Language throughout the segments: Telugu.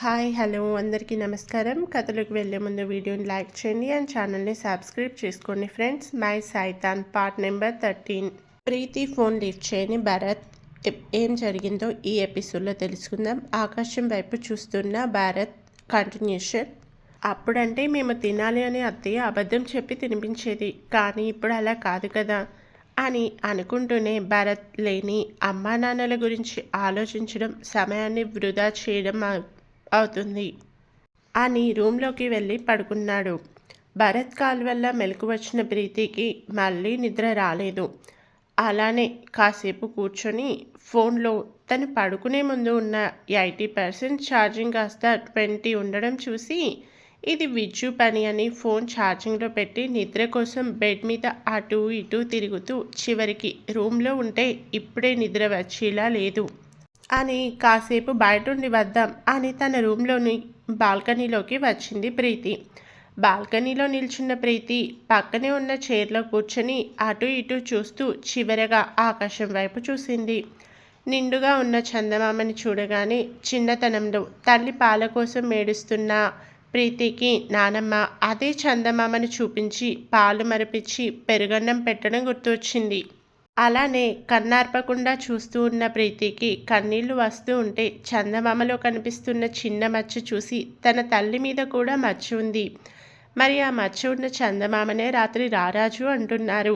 హాయ్ హలో అందరికీ నమస్కారం. కథలోకి వెళ్ళే ముందు వీడియోని లైక్ చేయండి అండ్ ఛానల్ని సబ్స్క్రైబ్ చేసుకోండి ఫ్రెండ్స్. మై సైతాన్ పార్ట్ నెంబర్ 13. ప్రీతి ఫోన్ లిఫ్ట్ చేయని భరత్. ఏం జరిగిందో ఈ ఎపిసోడ్లో తెలుసుకుందాం. ఆకాశం వైపు చూస్తున్న భరత్ కంటిన్యూషన్. అప్పుడంటే మేము తినాలి అని అత్తయ్య అబద్ధం చెప్పి తినిపించేది, కానీ ఇప్పుడు అలా కాదు కదా అని అనుకుంటూనే భరత్ లేని అమ్మా నాన్నల గురించి ఆలోచించడం సమయాన్ని వృధా చేయడం అవుతుంది అని రూమ్లోకి వెళ్ళి పడుకున్నాడు. భరత్ కాల్ వల్ల మెలకు వచ్చిన ప్రీతికి మళ్ళీ నిద్ర రాలేదు. అలానే కాసేపు కూర్చొని ఫోన్లో తను పడుకునే ముందు ఉన్న 80% ఛార్జింగ్ కాస్త 20 ఉండడం చూసి ఇది విజ్జు పని అని ఫోన్ ఛార్జింగ్లో పెట్టి నిద్ర కోసం బెడ్ మీద అటు ఇటు తిరుగుతూ చివరికి రూమ్లో ఉంటే ఇప్పుడే నిద్ర వచ్చేలా లేదు అని కాసేపు బయటుండి వద్దాం అని తన రూమ్లోని బాల్కనీలోకి వచ్చింది ప్రీతి. బాల్కనీలో నిల్చున్న ప్రీతి పక్కనే ఉన్న చైర్లో కూర్చొని అటు ఇటు చూస్తూ చివరగా ఆకాశం వైపు చూసింది. నిండుగా ఉన్న చందమామని చూడగానే చిన్నతనంలో తల్లి పాల కోసం ఏడుస్తున్న ప్రీతికి నానమ్మ అదే చందమామని చూపించి పాలు మరిపించి పెరుగన్నం పెట్టడం గుర్తొచ్చింది. అలానే కన్నార్పకుండా చూస్తూ ఉన్న ప్రీతికి కన్నీళ్లు వస్తూ ఉంటే చందమామలో కనిపిస్తున్న చిన్న మచ్చ చూసి తన తల్లి మీద కూడా మచ్చ ఉంది. మరి ఆ మచ్చ ఉన్న చందమామనే రాత్రి రారాజు అంటున్నారు.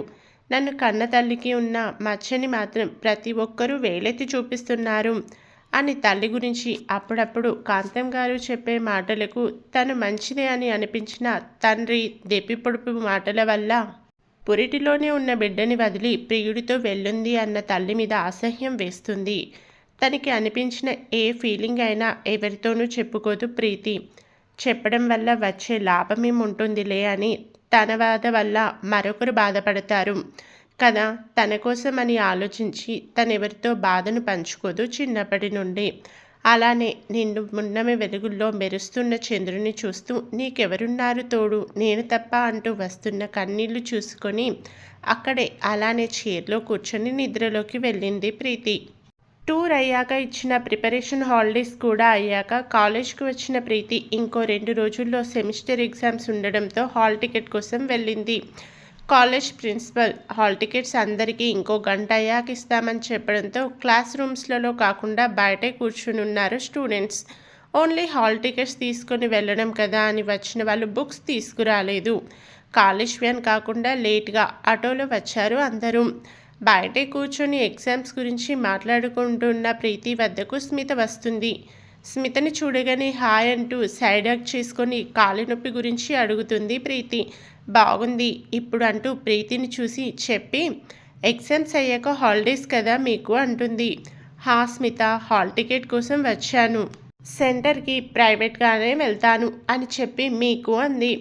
నన్ను కన్న తల్లికి ఉన్న మచ్చని మాత్రం ప్రతి ఒక్కరూ వేలెత్తి చూపిస్తున్నారు అని తల్లి గురించి అప్పుడప్పుడు కాంతం గారు చెప్పే మాటలకు తను మంచిదే అని అనిపించిన తండ్రి దెప్పి పొడుపు మాటల వల్ల పురిటిలోనే ఉన్న బిడ్డని వదిలి ప్రియుడితో వెళ్ళుంది అన్న తల్లి మీద అసహ్యం వేస్తుంది. తనకి అనిపించిన ఏ ఫీలింగ్ అయినా ఎవరితోనూ చెప్పుకోదు ప్రీతి. చెప్పడం వల్ల వచ్చే లాభమేముంటుందిలే అని తన బాధ వల్ల మరొకరు బాధపడతారు కదా, తన కోసం అని ఆలోచించి తనెవరితో బాధను పంచుకోదు చిన్నప్పటి నుండి. అలానే నిన్ను మున్నమి వెలుగుల్లో మెరుస్తున్న చంద్రుని చూస్తూ నీకెవరున్నారు తోడు నేను తప్ప అంటూ వస్తున్న కన్నీళ్లు చూసుకొని అక్కడే అలానే చైర్లో కూర్చొని నిద్రలోకి వెళ్ళింది ప్రీతి. టూర్ అయ్యాక ఇచ్చిన ప్రిపరేషన్ హాలిడేస్ కూడా అయ్యాక కాలేజ్కి వచ్చిన ప్రీతి ఇంకో 2 రోజుల్లో సెమిస్టర్ ఎగ్జామ్స్ ఉండడంతో హాల్ టికెట్ కోసం వెళ్ళింది. కాలేజ్ ప్రిన్సిపల్ హాల్ టికెట్స్ అందరికీ ఇంకో గంట అయ్యాక ఇస్తామని చెప్పడంతో క్లాస్ రూమ్స్లలో కాకుండా బయటే కూర్చుని ఉన్నారు స్టూడెంట్స్. ఓన్లీ హాల్ టికెట్స్ తీసుకొని వెళ్ళడం కదా అని వచ్చిన వాళ్ళు బుక్స్ తీసుకురాలేదు. కాలేజ్ వ్యాన్ కాకుండా లేట్గా ఆటోలో వచ్చారు అందరూ. బయటే కూర్చొని ఎగ్జామ్స్ గురించి మాట్లాడుకుంటున్న ప్రీతి వద్దకు స్మిత వస్తుంది. స్మితని చూడగానే హాయ్ అంటూ సైడ్ హగ్ చేసుకొని కాలు నొప్పి గురించి అడుగుతుంది ప్రీతి. బాగుంది ఇప్పుడు అంటూ ప్రీతిని చూసి చెప్పి ఎగ్జామ్స్ అయ్యాక హాలిడేస్ కదా మీకు అంటుంది. హా స్మిత, హాల్ టికెట్ కోసం వచ్చాను, సెంటర్కి ప్రైవేట్గానే వెళ్తాను అని చెప్పి మీకు అంది.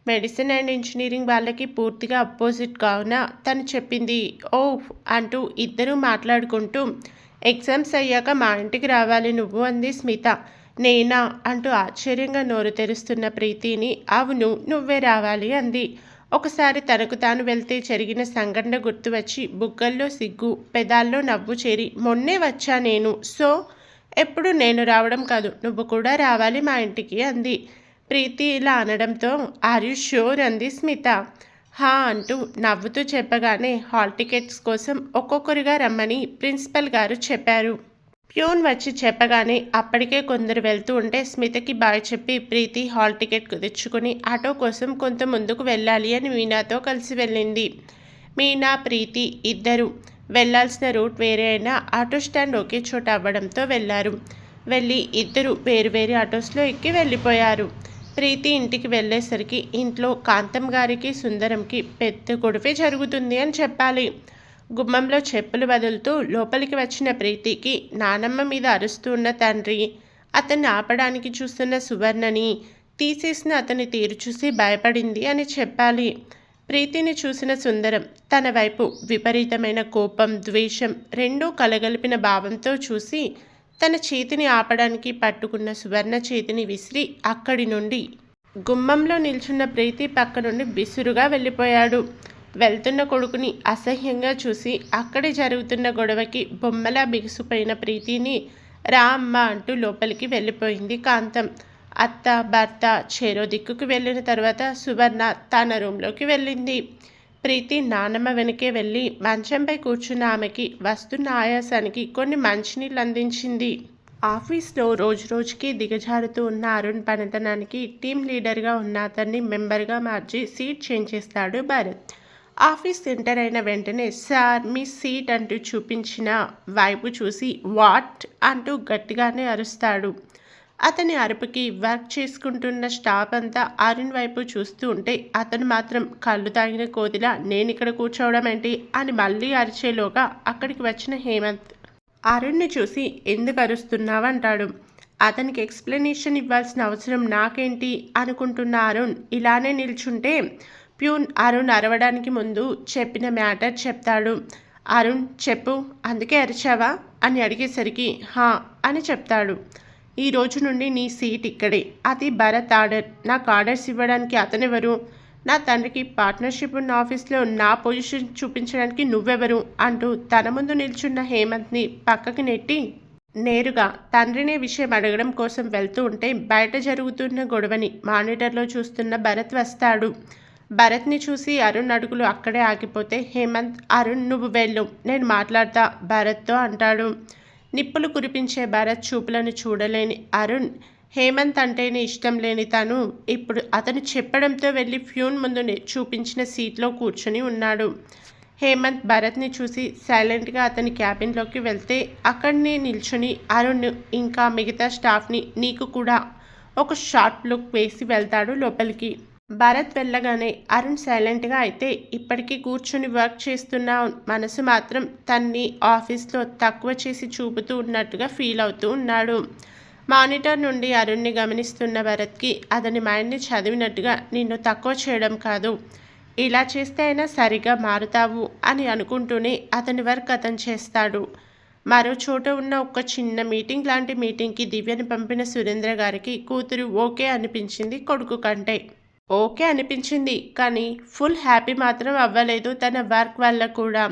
మెడిసిన్ అండ్ ఇంజనీరింగ్ వాళ్ళకి పూర్తిగా అపోజిట్ కావున తను చెప్పింది. ఓ అంటూ ఇద్దరూ మాట్లాడుకుంటూ ఎగ్జామ్స్ అయ్యాక మా ఇంటికి రావాలి నువ్వు అంది స్మిత. నేనా అంటూ ఆశ్చర్యంగా నోరు తెరుస్తున్న ప్రీతిని అవును నువ్వే రావాలి అంది. ఒకసారి తనకు తాను వెళ్తే జరిగిన సంఘటన గుర్తు వచ్చి బుగ్గల్లో సిగ్గు పెదాల్లో నవ్వు చేరి మొన్నే వచ్చా నేను, సో ఎప్పుడు నేను రావడం కాదు నువ్వు కూడా రావాలి మా ఇంటికి అంది. ప్రీతి ఇలా అనడంతో ఆర్ యు ష్యూర్ అంది స్మిత. హా అంటూ నవ్వుతూ చెప్పగానే హాల్ టికెట్స్ కోసం ఒక్కొక్కరిగా రమ్మని ప్రిన్సిపల్ గారు చెప్పారు. ప్యూన్ వచ్చి చెప్పగానే అప్పటికే కొందరు వెళ్తూ ఉంటే స్మితకి బాయ్ చెప్పి ప్రీతి హాల్ టికెట్ కుదుర్చుకొని ఆటో కోసం కొంత ముందుకు వెళ్ళాలి అని మీనాతో కలిసి వెళ్ళింది. మీనా ప్రీతి ఇద్దరు వెళ్లాల్సిన రూట్ వేరే అయినా ఆటో స్టాండ్ ఒకే చోట అవ్వడంతో వెళ్ళారు. వెళ్ళి ఇద్దరు వేరు ఆటోస్లో ఎక్కి వెళ్ళిపోయారు. ప్రీతి ఇంటికి వెళ్ళేసరికి ఇంట్లో కాంతం గారికి సుందరంకి పెద్ద గొడవే జరుగుతుంది అని చెప్పాలి. గుమ్మంలో చెప్పులు వదులుతూ లోపలికి వచ్చిన ప్రీతికి నానమ్మ మీద అరుస్తూ ఉన్న తండ్రి, అతన్ని ఆపడానికి చూస్తున్న సువర్ణని తీసేసిన అతని తీరు చూసి భయపడింది అని చెప్పాలి. ప్రీతిని చూసిన సుందరం తన వైపు విపరీతమైన కోపం ద్వేషం రెండూ కలగలిపిన భావంతో చూసి తన చేతిని ఆపడానికి పట్టుకున్న సువర్ణ చేతిని విసిరి అక్కడి నుండి గుమ్మంలో నిల్చున్న ప్రీతి పక్క నుండి విసురుగా వెళ్ళిపోయాడు. వెళ్తున్న కొడుకుని అసహ్యంగా చూసి అక్కడే జరుగుతున్న గొడవకి బొమ్మలా బిగుసిపోయిన ప్రీతిని రా అమ్మ అంటూ లోపలికి వెళ్ళిపోయింది కాంతం. అత్త, భర్త చెరో దిక్కుకు వెళ్ళిన తర్వాత సువర్ణ తన రూంలోకి వెళ్ళింది. ప్రీతి నానమ్మ వెనకే వెళ్ళి మంచంపై కూర్చున్న ఆమెకి వస్తున్న ఆయాసానికి కొన్ని మంచినీళ్ళు అందించింది. ఆఫీస్లో రోజురోజుకి దిగజారుతూ ఉన్న అరుణ్ పనితనానికి టీం లీడర్గా ఉన్న అతన్ని మెంబర్గా మార్చి సీట్ చేంజ్ చేస్తాడు భరత్. ఆఫీస్ ఎంటర్ అయిన వెంటనే సార్ మీ సీట్ అంటూ చూపించిన వైపు చూసి వాట్ అంటూ గట్టిగానే అరుస్తాడు. అతని అరుపుకి వర్క్ చేసుకుంటున్న స్టాఫ్ అంతా అరుణ్ వైపు చూస్తూ ఉంటే అతను మాత్రం కళ్ళు తాగిన కోతిలా నేనిక్కడ కూర్చోవడం ఏంటి అని మళ్ళీ అరిచేలోగా అక్కడికి వచ్చిన హేమంత్ అరుణ్ని చూసి ఎందుకు అరుస్తున్నావంటాడు. అతనికి ఎక్స్ప్లెనేషన్ ఇవ్వాల్సిన అవసరం నాకేంటి అనుకుంటున్న అరుణ్ ఇలానే నిల్చుంటే ప్యూన్ అరుణ్ అరవడానికి ముందు చెప్పిన మ్యాటర్ చెప్తాడు. అరుణ్ చెప్పు, అందుకే అరిచావా అని అడిగేసరికి హా అని చెప్తాడు. ఈ రోజు నుండి నీ సీట్ ఇక్కడే. అది భరత్ ఆర్డర్. నాకు ఆర్డర్స్ ఇవ్వడానికి అతనెవరు? నా తండ్రికి పార్ట్నర్షిప్ ఉన్న ఆఫీస్లో నా పొజిషన్ చూపించడానికి నువ్వెవరు అంటూ తన ముందు నిల్చున్న హేమంత్ని పక్కకి నెట్టి నేరుగా తండ్రినే విషయం అడగడం కోసం వెళ్తూ ఉంటే బయట జరుగుతున్న గొడవని మానిటర్లో చూస్తున్న భరత్ వస్తాడు. భరత్ని చూసి అరుణ్ అడుగులు అక్కడే ఆగిపోతే హేమంత్ అరుణ్ నువ్వు వెళ్ళు, నేను మాట్లాడతా భరత్తో అంటాడు. నిప్పులు కురిపించే భరత్ చూపులను చూడలేని అరుణ్ హేమంత్ అంటేనే ఇష్టం లేని తను ఇప్పుడు అతను చెప్పడంతో వెళ్ళి ఫ్యూన్ ముందు చూపించిన సీట్లో కూర్చుని ఉన్నాడు. హేమంత్ భరత్ని చూసి సైలెంట్గా అతని క్యాబిన్లోకి వెళ్తే అక్కడనే నిల్చుని అరుణ్ ఇంకా మిగతా స్టాఫ్ని నీకు కూడా ఒక షార్ట్ లుక్ వేసి వెళ్తాడు లోపలికి. భరత్ వెళ్ళగానే అరుణ్ సైలెంట్గా అయితే ఇప్పటికీ కూర్చుని వర్క్ చేస్తున్న మనసు మాత్రం తన్ని ఆఫీస్లో తక్కువ చేసి చూపుతూ ఉన్నట్టుగా ఫీల్ అవుతూ ఉన్నాడు. మానిటర్ నుండి అరుణ్ని గమనిస్తున్న భరత్కి అతని మైండ్ని చదివినట్టుగా నిన్ను తక్కువ చేయడం కాదు, ఇలా చేస్తే అయినా సరిగా మారుతావు అని అనుకుంటూనే అతని వర్క్ అతను చేస్తాడు. మరో చోట ఉన్న ఒక చిన్న మీటింగ్ లాంటి మీటింగ్కి దివ్యని పంపిన సురేంద్ర గారికి కూతురు ఓకే అనిపించింది కొడుకు కంటే. ఓకే అనిపించింది కానీ ఫుల్ హ్యాపీ మాత్రం అవ్వలేదు తన వర్క్ వల్ల కూడా.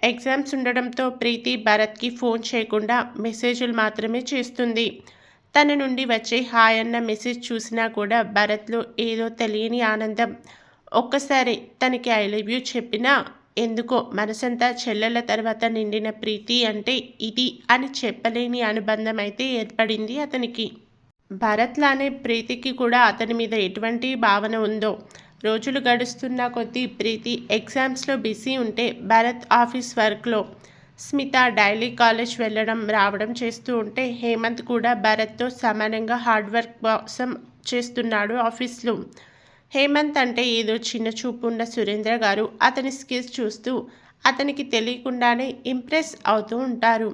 ఎగ్జామ్స్ ఉండడంతో ప్రీతి భరత్కి ఫోన్ చేయకుండా మెసేజ్లు మాత్రమే చేస్తుంది. తన నుండి వచ్చే హాయ్ అన్న మెసేజ్ చూసినా కూడా భరత్లో ఏదో తెలియని ఆనందం. ఒక్కసారి తనకి ఐ లవ్ యూ చెప్పినా ఎందుకో మనసంతా చెల్లెల తర్వాత నిండిన ప్రీతి అంటే ఇది అని చెప్పలేని అనుబంధం అయితే ఏర్పడింది అతనికి. భరత్లానే ప్రీతికి కూడా అతని మీద ఎటువంటి భావన ఉందో. రోజులు గడుస్తున్న కొద్దీ ప్రీతి ఎగ్జామ్స్లో బిజీ ఉంటే భరత్ ఆఫీస్ వర్క్లో, స్మిత డైలీ కాలేజ్ వెళ్ళడం రావడం చేస్తూ ఉంటే హేమంత్ కూడా భరత్తో సమానంగా హార్డ్ వర్క్ కోసం చేస్తున్నాడు ఆఫీస్లో. హేమంత్ అంటే ఏదో చిన్న చూపు ఉన్న సురేంద్ర గారు అతని స్కిల్స్ చూస్తూ అతనికి తెలియకుండానే ఇంప్రెస్ అవుతూ ఉంటారు.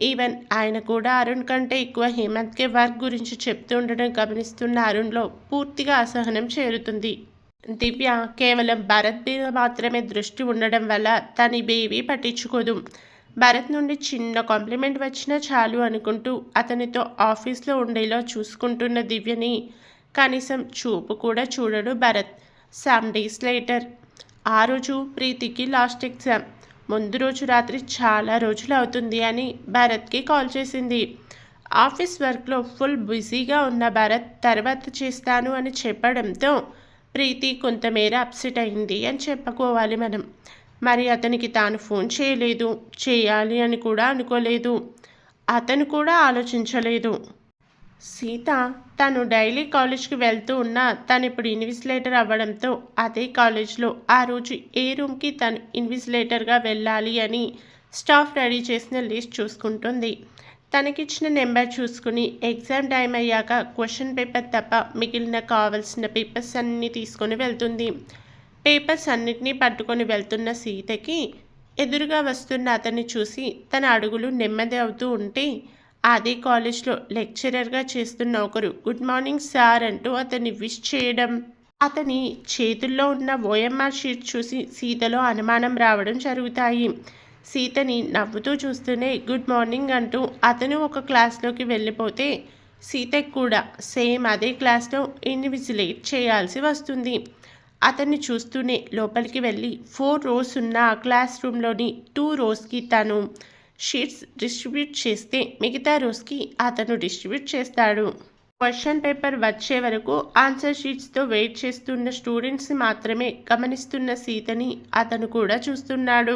ఈవెన్ ఆయన కూడా అరుణ్ కంటే ఎక్కువ హేమంత్కే వర్క్ గురించి చెప్తూ ఉండడం గమనిస్తున్న అరుణ్లో పూర్తిగా అసహనం చేరుతుంది. దివ్య కేవలం భరత్ మీద మాత్రమే దృష్టి ఉండడం వల్ల తన బేబీ పట్టించుకోదు. భరత్ నుండి చిన్న కాంప్లిమెంట్ వచ్చినా చాలు అనుకుంటూ అతనితో ఆఫీస్లో ఉండేలా చూసుకుంటున్న దివ్యని కనీసం చూపు కూడా చూడడు భరత్. Some days later. ఆ రోజు ప్రీతికి లాస్ట్ ఎగ్జామ్. ముందు రోజు రాత్రి చాలా రోజులు అవుతుంది అని భరత్కి కాల్ చేసింది. ఆఫీస్ వర్క్లో ఫుల్ బిజీగా ఉన్న భరత్ తర్వాత చేస్తాను అని చెప్పడంతో ప్రీతి కొంతమేర అప్సెట్ అయింది అని చెప్పుకోవాలి మనం. మరి అతనికి తాను ఫోన్ చేయలేదు, చేయాలి అని కూడా అనుకోలేదు. అతను కూడా ఆలోచించలేదు. సీత తను డైలీ కాలేజ్కి వెళ్తూ ఉన్నా తను ఇప్పుడు ఇన్విజిలేటర్ అవ్వడంతో అదే కాలేజ్లో ఆ రోజు ఏ రూమ్కి తను ఇన్విజిలేటర్గా వెళ్ళాలి అని స్టాఫ్ రెడీ చేసిన లిస్ట్ చూసుకుంటుంది. తనకిచ్చిన నెంబర్ చూసుకుని ఎగ్జామ్ టైం అయ్యాక క్వశ్చన్ పేపర్ తప్ప మిగిలిన కావాల్సిన పేపర్స్ అన్నీ తీసుకొని వెళ్తుంది. పేపర్స్ అన్నిటినీ పట్టుకొని వెళ్తున్న సీతకి ఎదురుగా వస్తున్న అతన్ని చూసి తన అడుగులు నెమ్మది అవుతూ ఉంటే అదే కాలేజ్లో లెక్చరర్గా చేస్తున్న ఒకరు గుడ్ మార్నింగ్ సార్ అంటూ అతన్ని విష్ చేయడం, అతని చేతుల్లో ఉన్న ఓఎంఆర్ షీట్ చూసి సీతలో అనుమానం రావడం జరుగుతాయి. సీతని నవ్వుతూ చూస్తూనే గుడ్ మార్నింగ్ అంటూ అతను ఒక క్లాస్లోకి వెళ్ళిపోతే సీతకు కూడా సేమ్ అదే క్లాస్లో ఇన్విజిలేట్ చేయాల్సి వస్తుంది. అతన్ని చూస్తూనే లోపలికి వెళ్ళి 4 rows ఉన్న క్లాస్ రూమ్లోని 2 rowsకి తను షీట్స్ డిస్ట్రిబ్యూట్ చేస్తే మిగతా రోజుకి అతను డిస్ట్రిబ్యూట్ చేస్తాడు. క్వశ్చన్ పేపర్ వచ్చే వరకు ఆన్సర్ షీట్స్తో వెయిట్ చేస్తున్న స్టూడెంట్స్ని మాత్రమే గమనిస్తున్న సీతని అతను కూడా చూస్తున్నాడు.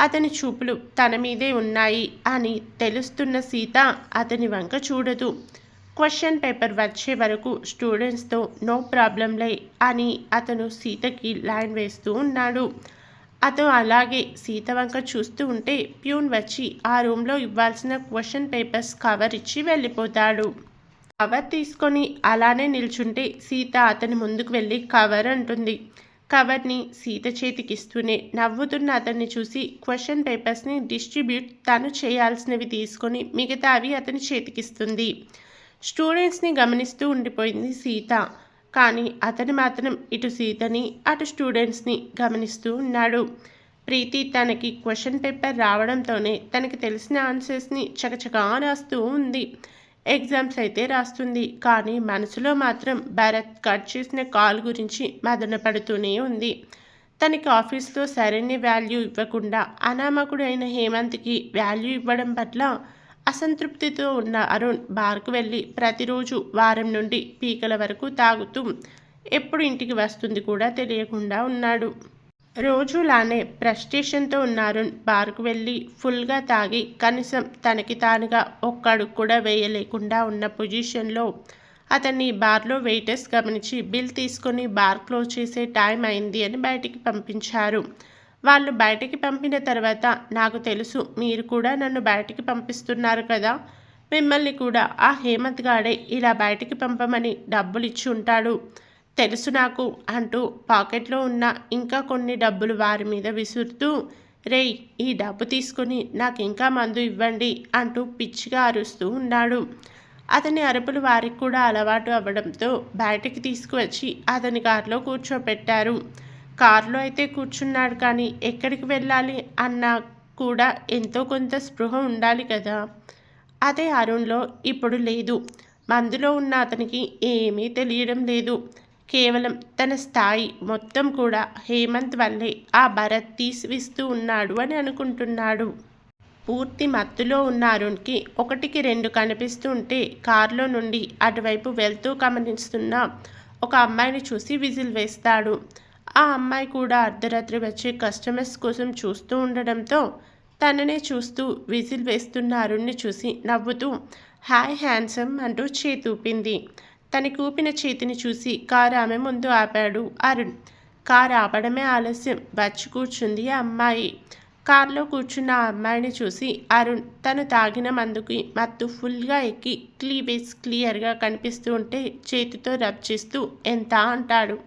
అతని చూపులు తన మీదే ఉన్నాయి అని తెలుస్తున్న సీత అతని వంక చూడదు. క్వశ్చన్ పేపర్ వచ్చే వరకు స్టూడెంట్స్తో నో ప్రాబ్లంలే అని అతను సీతకి లైన్ వేస్తూ ఉన్నాడు. అతను అలాగే సీత వంక చూస్తూ ఉంటే ప్యూన్ వచ్చి ఆ రూమ్లో ఇవ్వాల్సిన క్వశ్చన్ పేపర్స్ కవర్ ఇచ్చి వెళ్ళిపోతాడు. కవర్ తీసుకొని అలానే నిల్చుంటే సీత అతని ముందుకు వెళ్ళి కవర్ అంటుంది. కవర్ని సీత చేతికిస్తూనే నవ్వుతున్న అతన్ని చూసి క్వశ్చన్ పేపర్స్ని డిస్ట్రిబ్యూట్ తను చేయాల్సినవి తీసుకొని మిగతావి అతని చేతికిస్తుంది. స్టూడెంట్స్ని గమనిస్తూ ఉండిపోయింది సీత. కానీ అతను మాత్రం ఇటు సీతని అటు స్టూడెంట్స్ని గమనిస్తూ ఉన్నాడు. ప్రీతి తనకి క్వశ్చన్ పేపర్ రావడంతోనే తనకి తెలిసిన ఆన్సర్స్ని చకచకా రాస్తూ ఉంది. ఎగ్జామ్స్ అయితే రాస్తుంది. కానీ మనసులో మాత్రం భరత్ కట్ చేసిన కాల్ గురించి మదన పడుతూనే ఉంది. తనకి ఆఫీస్లో సరైన వాల్యూ ఇవ్వకుండా అనామకుడైన హేమంత్కి వాల్యూ ఇవ్వడం పట్ల అసంతృప్తితో ఉన్న అరుణ్ బార్కు వెళ్ళి ప్రతిరోజు వారం నుండి పీకల వరకు తాగుతూ ఎప్పుడు ఇంటికి వస్తుంది కూడా తెలియకుండా ఉన్నాడు. రోజులానే ఫ్రస్ట్రేషన్తో ఉన్న అరుణ్ బార్కు వెళ్ళి ఫుల్గా తాగి కనీసం తనకి తానుగా ఒక్క అడుగు కూడా వేయలేకుండా ఉన్న పొజిషన్లో అతన్ని బార్లో వెయిటర్స్ గమనించి బిల్ తీసుకొని బార్ క్లోజ్ చేసే టైం అయింది అని బయటికి పంపించారు. వాళ్ళు బయటికి పంపిన తర్వాత నాకు తెలుసు మీరు కూడా నన్ను బయటికి పంపిస్తున్నారు కదా, మిమ్మల్ని కూడా ఆ హేమంత్ గాడే ఇలా బయటికి పంపమని డబ్బులు ఇచ్చి ఉంటాడు తెలుసు నాకు అంటూ పాకెట్లో ఉన్న ఇంకా కొన్ని డబ్బులు వారి మీద విసురుతూ, రేయ్ ఈ డబ్బు తీసుకుని నాకు ఇంకా మందు ఇవ్వండి అంటూ పిచ్చిగా అరుస్తూ ఉన్నాడు. అతని అరుపులు వారికి కూడా అలవాటు అవ్వడంతో బయటికి తీసుకువచ్చి అతని కారులో కూర్చోపెట్టారు. కారులో అయితే కూర్చున్నాడు కానీ ఎక్కడికి వెళ్ళాలి అన్నా కూడా ఎంతో కొంత స్పృహ ఉండాలి కదా. అదే అరుణ్లో ఇప్పుడు లేదు. మందులో ఉన్న అతనికి ఏమీ తెలియడం లేదు. కేవలం తన స్థాయి మొత్తం కూడా హేమంత్ వల్లే ఆ భరత్ తీసివిస్తూ ఉన్నాడు అని అనుకుంటున్నాడు. పూర్తి మత్తులో ఉన్న అరుణ్కి ఒకటికి రెండు కనిపిస్తూ ఉంటే కారులో నుండి అటువైపు వెళ్తూ గమనిస్తున్న ఒక అమ్మాయిని చూసి విజిల్ వేస్తాడు. ఆ అమ్మాయి కూడా అర్ధరాత్రి వచ్చే కస్టమర్స్ కోసం చూస్తూ ఉండడంతో తననే చూస్తూ విజిల్ వేస్తున్న అరుణ్ని చూసి నవ్వుతూ హాయ్ హ్యాండ్సమ్ అంటూ చేతూపింది. తనకి ఊపిన చేతిని చూసి కారు ఆమె ముందు ఆపాడు అరుణ్. కారు ఆపడమే ఆలస్యం వచ్చి కూర్చుంది ఆ అమ్మాయి. కారులో కూర్చున్న ఆ అమ్మాయిని చూసి అరుణ్ తను తాగిన మందుకి మత్తు ఫుల్గా ఎక్కి క్లీవేజ్ క్లియర్గా కనిపిస్తూ ఉంటే చేతితో రబ్ చేస్తూ ఎంత అంటాడు.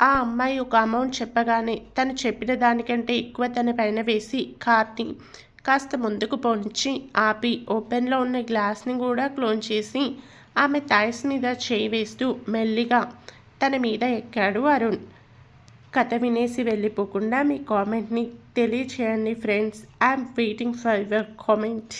ఆ అమ్మాయి ఒక అమౌంట్ చెప్పగానే తను చెప్పిన దానికంటే ఎక్కువ తన పైన వేసి కార్ని కాస్త ముందుకు పొంచి ఆపి ఓపెన్లో ఉన్న గ్లాస్ని కూడా క్లోజ్ చేసి ఆమె థాయ్స్ మీద చేయి వేస్తూ మెల్లిగా తన మీద ఎక్కాడు అరుణ్. కథ వినేసి వెళ్ళిపోకుండా మీ కామెంట్ని తెలియచేయండి friends. I'm waiting for your comment.